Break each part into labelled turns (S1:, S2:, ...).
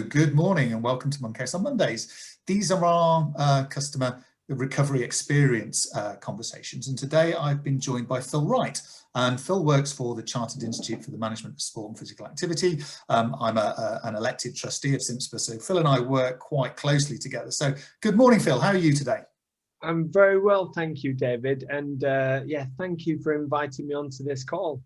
S1: good morning and welcome to Moncase on Mondays. These are our customer recovery experience conversations, and today I've been joined by Phill Wright, and Phill works for the Chartered Institute for the Management of Sport and Physical Activity. I'm an elected trustee of CIMSPA, so Phill and I work quite closely together. So good morning, Phill. How are you today?
S2: I'm very well, thank you, David, and yeah, thank you for inviting me onto this call.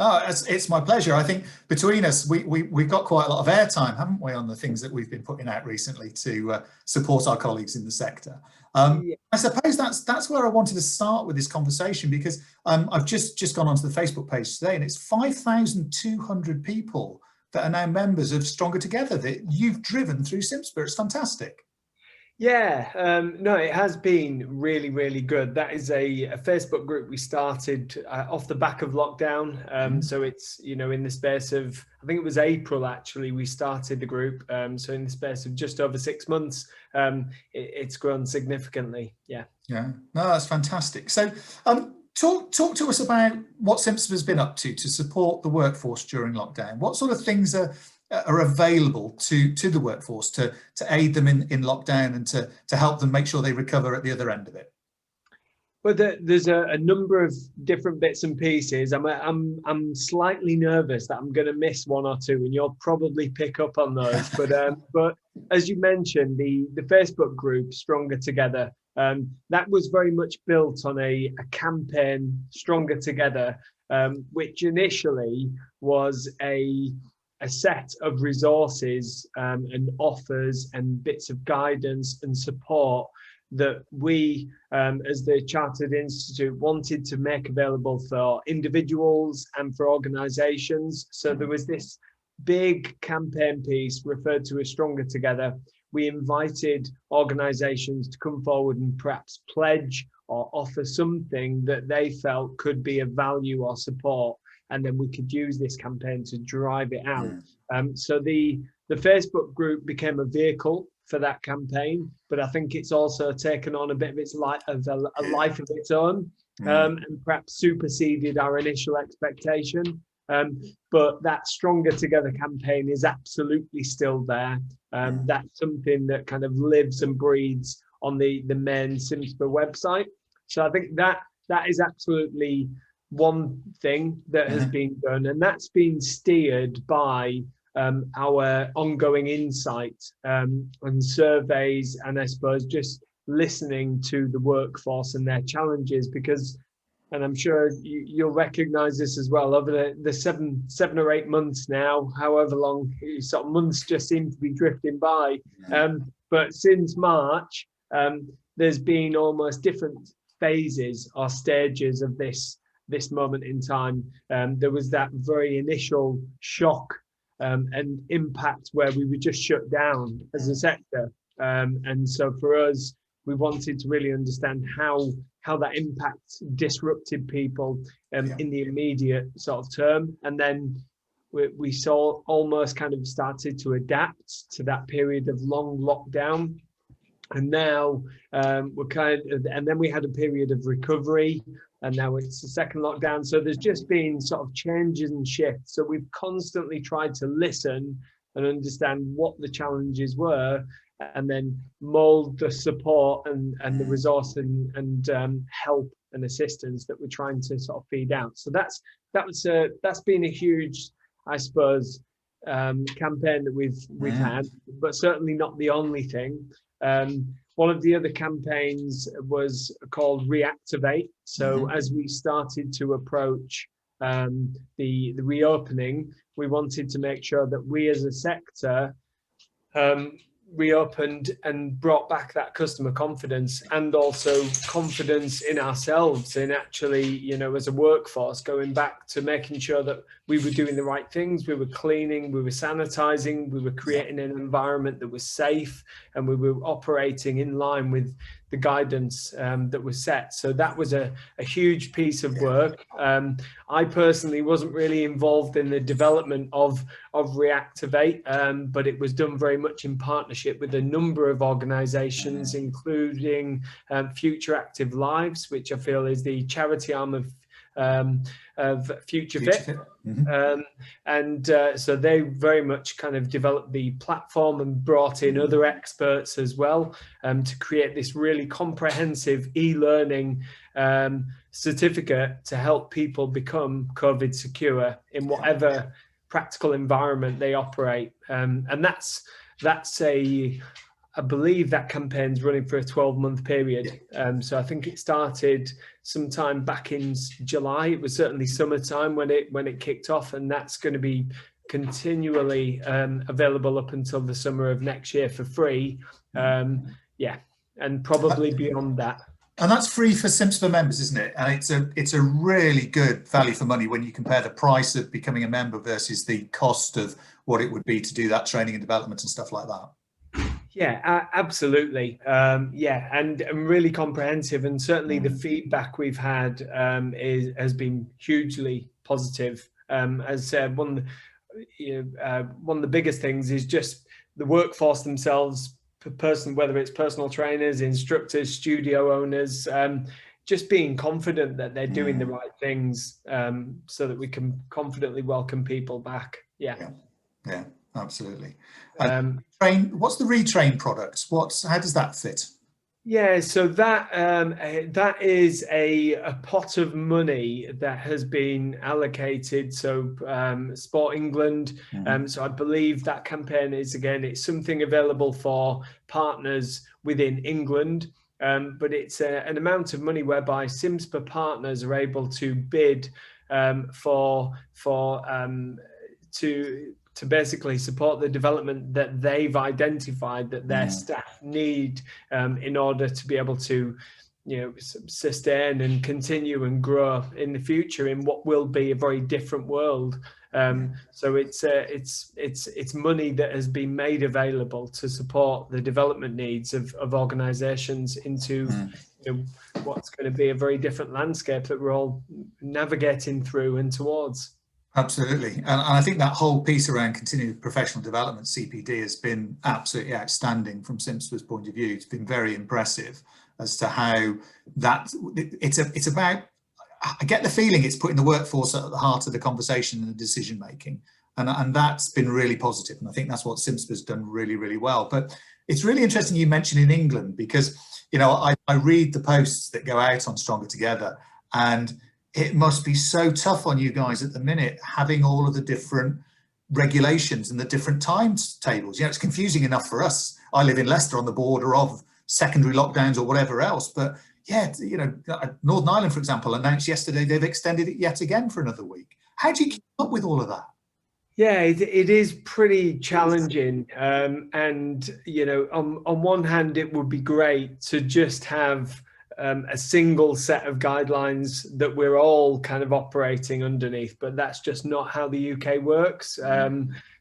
S1: Oh, it's my pleasure. I think between us, we've got quite a lot of airtime, haven't we, on the things that we've been putting out recently to support our colleagues in the sector.
S2: Yeah.
S1: I suppose that's where I wanted to start with this conversation, because I've just gone onto the Facebook page today, and it's 5,200 people that are now members of Stronger Together that you've driven through CIMSPA. It's fantastic.
S2: Yeah, no, it has been really, really good. That is a Facebook group we started off the back of lockdown. So it's, in the space of, I think it was April, actually, we started the group. So in the space of just over 6 months, it's grown significantly. Yeah.
S1: Yeah, no, that's fantastic. So talk to us about what CIMSPA has been up to support the workforce during lockdown. What sort of things are available to the workforce to aid them in lockdown and to help them make sure they recover at the other end of it?
S2: Well, there's a number of different bits and pieces. I'm slightly nervous that I'm going to miss one or two, and you'll probably pick up on those. But as you mentioned, the Facebook group Stronger Together, that was very much built on a campaign, Stronger Together, which initially was a set of resources and offers and bits of guidance and support that we, as the Chartered Institute, wanted to make available for individuals and for organisations. So there was this big campaign piece referred to as Stronger Together. We invited organisations to come forward and perhaps pledge or offer something that they felt could be of value or support, and then we could use this campaign to drive it out. So the Facebook group became a vehicle for that campaign, but I think it's also taken on a bit of its life of a life of its own, and perhaps superseded our initial expectation. But that Stronger Together campaign is absolutely still there. That's something that kind of lives and breathes on the main CIMSPA website. So I think that is absolutely one thing that has been done, and that's been steered by our ongoing insight and surveys, and I suppose just listening to the workforce and their challenges, because, and I'm sure you'll recognize this as well, over the seven or 8 months now, however long, sort of months just seem to be drifting by, but since March, there's been almost different phases or stages of this moment in time. There was that very initial shock and impact where we were just shut down as a sector, and so for us, we wanted to really understand how that impact disrupted people in the immediate sort of term, and then we saw almost kind of started to adapt to that period of long lockdown. And now and then we had a period of recovery, and now it's the second lockdown. So there's just been sort of changes and shifts. So we've constantly tried to listen and understand what the challenges were, and then mold the support and the resource and help and assistance that we're trying to sort of feed out. So that's been a huge, I suppose, campaign that we've had, but certainly not the only thing. One of the other campaigns was called Reactivate. So as we started to approach the reopening, we wanted to make sure that we as a sector reopened and brought back that customer confidence, and also confidence in ourselves, in actually, as a workforce, going back to making sure that we were doing the right things. We were cleaning, we were sanitizing, we were creating an environment that was safe, and we were operating in line with the guidance that was set. So that was a huge piece of work. I personally wasn't really involved in the development of Reactivate, but it was done very much in partnership with a number of organizations, including Future Active Lives, which I feel is the charity arm of of Future Fit. So they very much kind of developed the platform and brought in other experts as well to create this really comprehensive e-learning certificate to help people become COVID secure in whatever practical environment they operate. And that's I believe that campaign's running for a 12-month period. So I think it started sometime back in July. It was certainly summertime when it kicked off, and that's going to be continually available up until the summer of next year for free. And probably beyond that.
S1: And that's free for CIMSPA members, isn't it? And it's a really good value for money when you compare the price of becoming a member versus the cost of what it would be to do that training and development and stuff like that.
S2: Yeah, absolutely. And really comprehensive, and certainly the feedback we've had has been hugely positive. As said, one of the biggest things is just the workforce themselves, whether it's personal trainers, instructors, studio owners, just being confident that they're doing the right things, so that we can confidently welcome people back. Yeah,
S1: absolutely. What's the Retrain product? How does that fit?
S2: Yeah, so that is a pot of money that has been allocated. So Sport England. So I believe that campaign is, again, it's something available for partners within England. But it's an amount of money whereby CIMSPA partners are able to bid to basically support the development that they've identified that their staff need in order to be able to, sustain and continue and grow in the future in what will be a very different world. So it's money that has been made available to support the development needs of organisations into what's going to be a very different landscape that we're all navigating through and towards.
S1: Absolutely. And I think that whole piece around continued professional development, CPD, has been absolutely outstanding from CIMSPA's point of view. It's been very impressive as to how it's about, I get the feeling it's putting the workforce at the heart of the conversation and the decision making. And that's been really positive. And I think that's what CIMSPA's done really, really well. But it's really interesting you mentioned in England, because, I read the posts that go out on Stronger Together, and it must be so tough on you guys at the minute, having all of the different regulations and the different timetables. It's confusing enough for us. I live in Leicester, on the border of secondary lockdowns or whatever else. But Northern Ireland, for example, announced yesterday they've extended it yet again for another week. How do you keep up with all of that?
S2: Yeah, it is pretty challenging. On one hand, it would be great to just have a single set of guidelines that we're all kind of operating underneath, but that's just not how the UK works.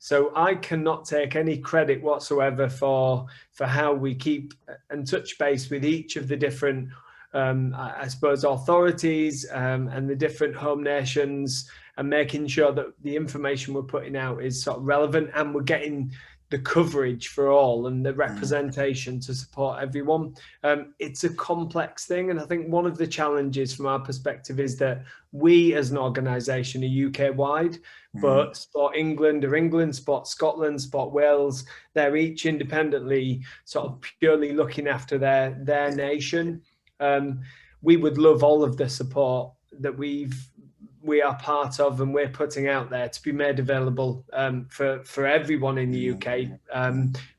S2: So I cannot take any credit whatsoever for how we keep and touch base with each of the different, I suppose, authorities and the different home nations, and making sure that the information we're putting out is sort of relevant and we're getting the coverage for all and the representation to support everyone. It's a complex thing. And I think one of the challenges from our perspective is that we as an organisation are UK wide, but Sport England or England, Sport Scotland, Sport Wales, they're each independently sort of purely looking after their nation. We would love all of the support that we are part of and we're putting out there to be made available for everyone in the UK.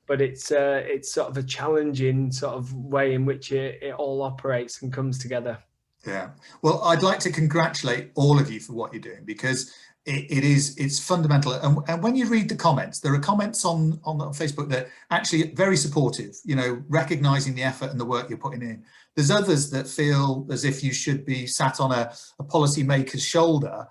S2: But it's sort of a challenging sort of way in which it all operates and comes together.
S1: Yeah. Well, I'd like to congratulate all of you for what you're doing, because it's fundamental. And when you read the comments, there are comments on Facebook that actually very supportive, recognizing the effort and the work you're putting in. There's others that feel as if you should be sat on a policy maker's shoulder,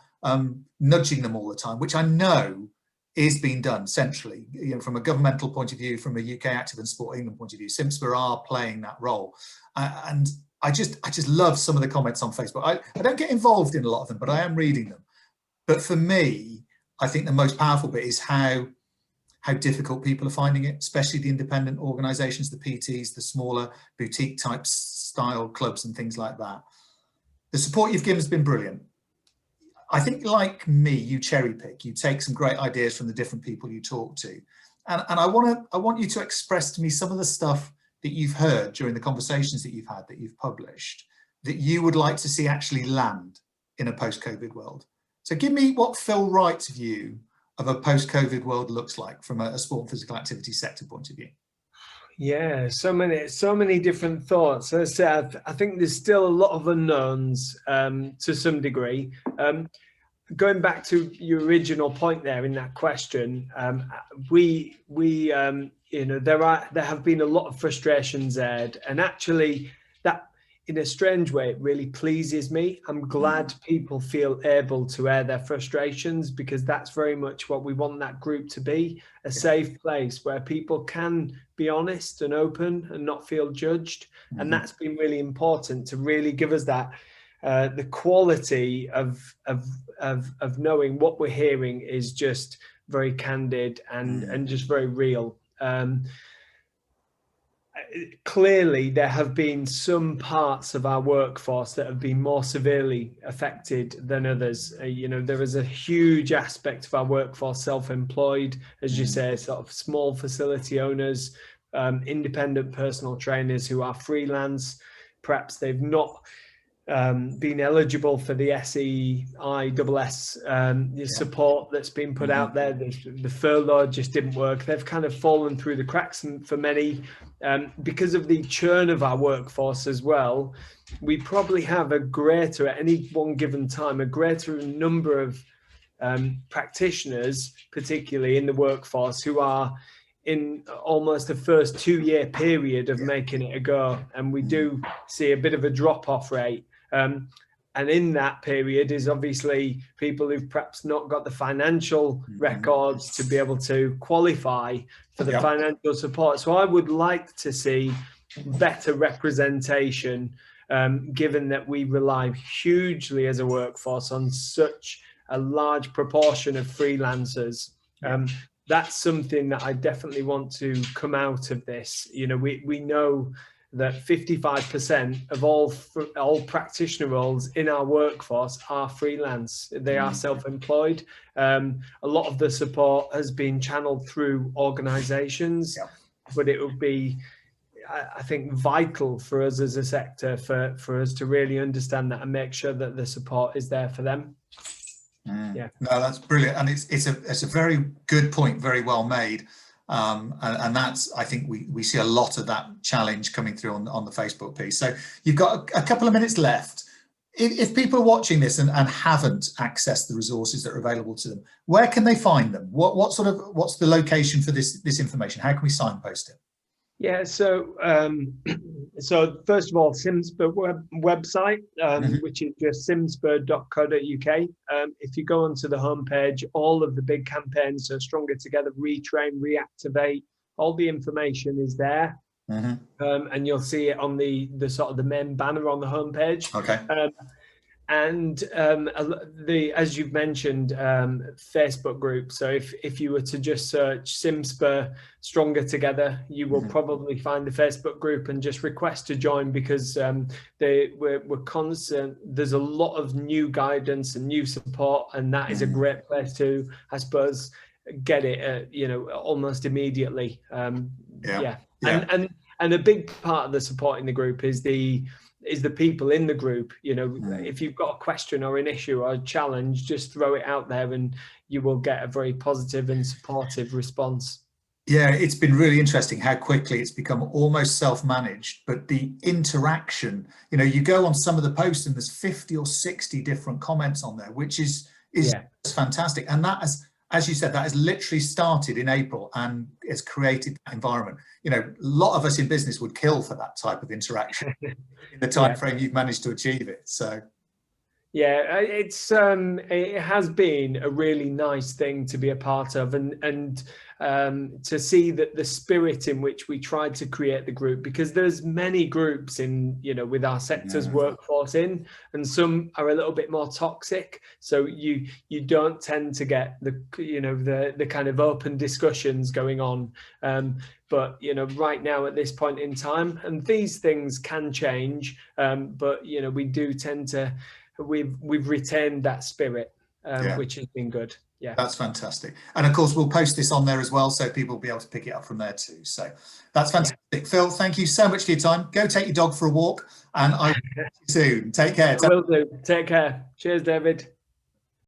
S1: nudging them all the time, which I know is being done centrally, from a governmental point of view, from a UK Active and Sport England point of view. CIMSPA are playing that role. And I just love some of the comments on Facebook. I don't get involved in a lot of them, but I am reading them. But for me, I think the most powerful bit is how difficult people are finding it, especially the independent organisations, the PTs, the smaller boutique type style clubs and things like that. The support you've given has been brilliant. I think, like me, you cherry pick, you take some great ideas from the different people you talk to. And I want you to express to me some of the stuff that you've heard during the conversations that you've had, that you've published, that you would like to see actually land in a post-COVID world. So give me what Phill Wright's view of a post-COVID world looks like from a sport and physical activity sector point of view.
S2: Yeah, so many different thoughts. As I said, I think there's still a lot of unknowns to some degree. Going back to your original point there in that question, you know, there have been a lot of frustrations, Ed, and actually that, in a strange way, it really pleases me. I'm glad people feel able to air their frustrations, because that's very much what we want that group to be, a safe place where people can be honest and open and not feel judged. And that's been really important to really give us that the quality of knowing what we're hearing is just very candid and just very real. Clearly, there have been some parts of our workforce that have been more severely affected than others. You know, there is a huge aspect of our workforce self-employed, as you say, sort of small facility owners, independent personal trainers who are freelance. Perhaps they've not been eligible for the SEISS support that's been put out there. The furlough just didn't work. They've kind of fallen through the cracks, and for many, because of the churn of our workforce as well, we probably have a greater, at any one given time, a greater number of practitioners, particularly in the workforce, who are in almost the first 2-year period of making it a go. And we do see a bit of a drop-off rate. And in that period is obviously people who've perhaps not got the financial records to be able to qualify for the financial support. So I would like to see better representation, given that we rely hugely as a workforce on such a large proportion of freelancers. That's something that I definitely want to come out of this. You know, we know that 55% of all practitioner roles in our workforce are freelance. They are self-employed. A lot of the support has been channeled through organizations, but it would be, I think, vital for us as a sector for us to really understand that and make sure that the support is there for them.
S1: No, that's brilliant, and it's a very good point, very well made. And that's, I think we see a lot of that challenge coming through on the Facebook piece. So you've got a couple of minutes left. If people are watching this and haven't accessed the resources that are available to them, where can they find them? What's the location for this information? How can we signpost it?
S2: Yeah, so first of all, CIMSPA website, which is just cimspa.co.uk. If you go onto the homepage, all of the big campaigns, so Stronger Together, Retrain, Reactivate, all the information is there. And you'll see it on the sort of the main banner on the homepage. Okay. And as you've mentioned, Facebook group. So if you were to just search CIMSPA Stronger Together, you will probably find the Facebook group and just request to join, because we're constant. There's a lot of new guidance and new support, and that is a great place to, I suppose, get it, you know, almost immediately. And a big part of the support in the group is the people in the group. You know, if you've got a question or an issue or a challenge, just throw it out there and you will get a very positive and supportive response.
S1: Yeah, it's been really interesting how quickly it's become almost self-managed, but the interaction, you know, you go on some of the posts and there's 50 or 60 different comments on there, which is fantastic. And that as you said, that has literally started in April and has created that environment. You know, a lot of us in business would kill for that type of interaction in the time frame you've managed to achieve it. So
S2: yeah, it has been a really nice thing to be a part of, and to see that the spirit in which we tried to create the group, because there's many groups in, you know, with our sector's workforce in, and some are a little bit more toxic. So you don't tend to get the kind of open discussions going on. But, you know, right now at this point in time, and these things can change, but, you know, we do tend to, we've retained that spirit. which has been good. Yeah,
S1: that's fantastic. And of course, we'll post this on there as well, so people will be able to pick it up from there too. So that's fantastic. Yeah. Phill, thank you so much for your time. Go take your dog for a walk, and I will see you soon. Take care.
S2: I will do. Take care. Cheers, David.